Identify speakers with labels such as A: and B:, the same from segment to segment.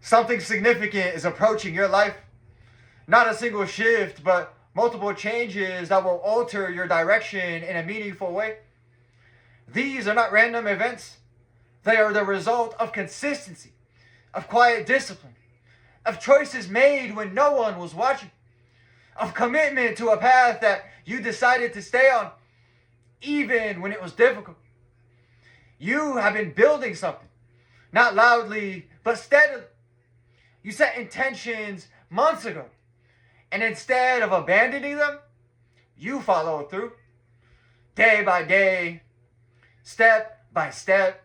A: Something significant is approaching your life. Not a single shift, but multiple changes that will alter your direction in a meaningful way. These are not random events. They are the result of consistency, of quiet discipline, of choices made when no one was watching, of commitment to a path that you decided to stay on, even when it was difficult. You have been building something, not loudly, but steadily. You set intentions months ago, and instead of abandoning them, you followed through, day by day, step by step.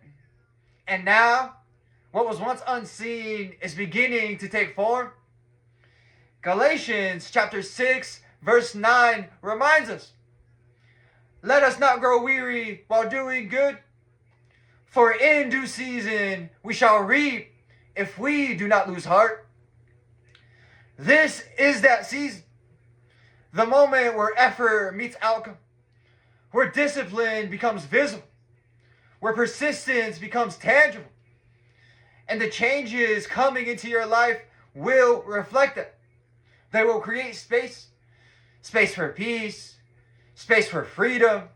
A: And now, what was once unseen is beginning to take form. Galatians chapter 6, verse 9 reminds us, "Let us not grow weary while doing good, for in due season we shall reap if we do not lose heart." This is that season, the moment where effort meets outcome, where discipline becomes visible, where persistence becomes tangible, and the changes coming into your life will reflect that. They will create space for peace, space for freedom,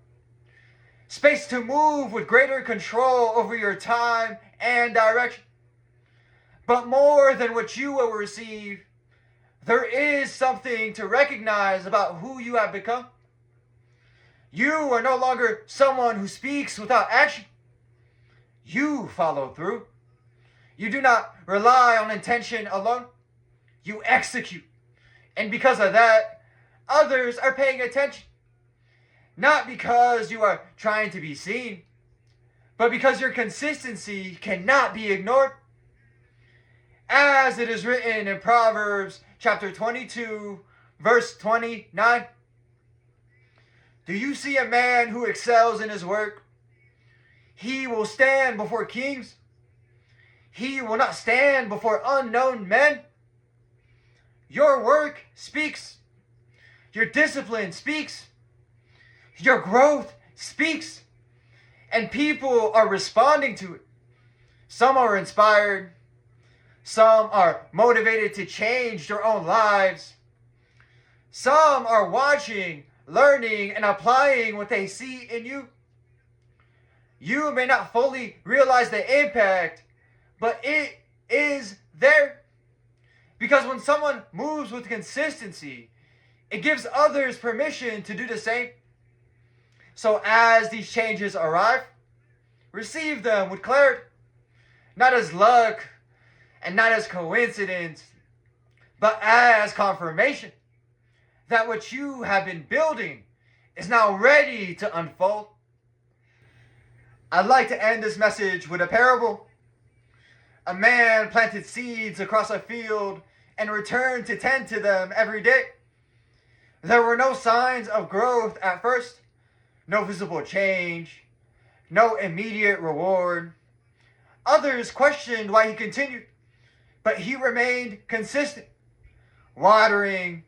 A: space to move with greater control over your time and direction. But more than what you will receive, there is something to recognize about who you have become. You are no longer someone who speaks without action. You follow through. You do not rely on intention alone. You execute. And because of that, others are paying attention. Not because you are trying to be seen, but because your consistency cannot be ignored. As it is written in Proverbs chapter 22, verse 29. "Do you see a man who excels in his work? He will stand before kings. He will not stand before unknown men." Your work speaks. Your discipline speaks. Your growth speaks. And people are responding to it. Some are inspired. Some are motivated to change their own lives. Some are watching, learning, and applying what they see in you. You may not fully realize the impact, but it is there. Because when someone moves with consistency, it gives others permission to do the same. So as these changes arrive, receive them with clarity, not as luck and not as coincidence, but as confirmation that what you have been building is now ready to unfold. I'd like to end this message with a parable. A man planted seeds across a field and returned to tend to them every day. There were no signs of growth at first, no visible change, no immediate reward. Others questioned why he continued, but he remained consistent, watering,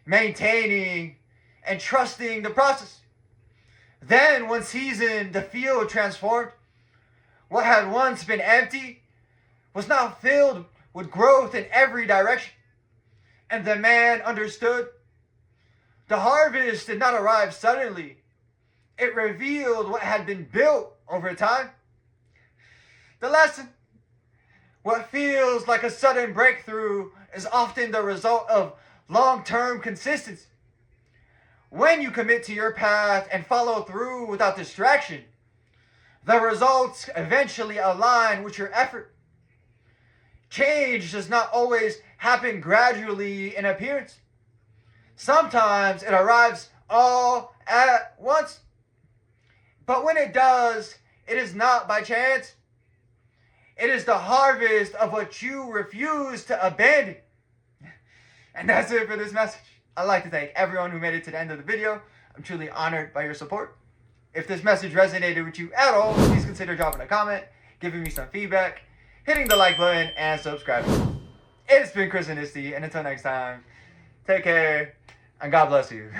A: maintaining, and trusting the process. Then one season, the field transformed. What had once been empty was now filled with growth in every direction. And the man understood. The harvest did not arrive suddenly. It revealed what had been built over time. The lesson: what feels like a sudden breakthrough is often the result of long-term consistency. When you commit to your path and follow through without distraction, the results eventually align with your effort. Change does not always happen gradually in appearance. Sometimes it arrives all at once. But when it does, it is not by chance. It is the harvest of what you refuse to abandon. And that's it for this message. I'd like to thank everyone who made it to the end of the video. I'm truly honored by your support. If this message resonated with you at all, please consider dropping a comment, giving me some feedback, hitting the like button, and subscribing. It's been ChrisAnesti, and until next time, take care, and God bless you.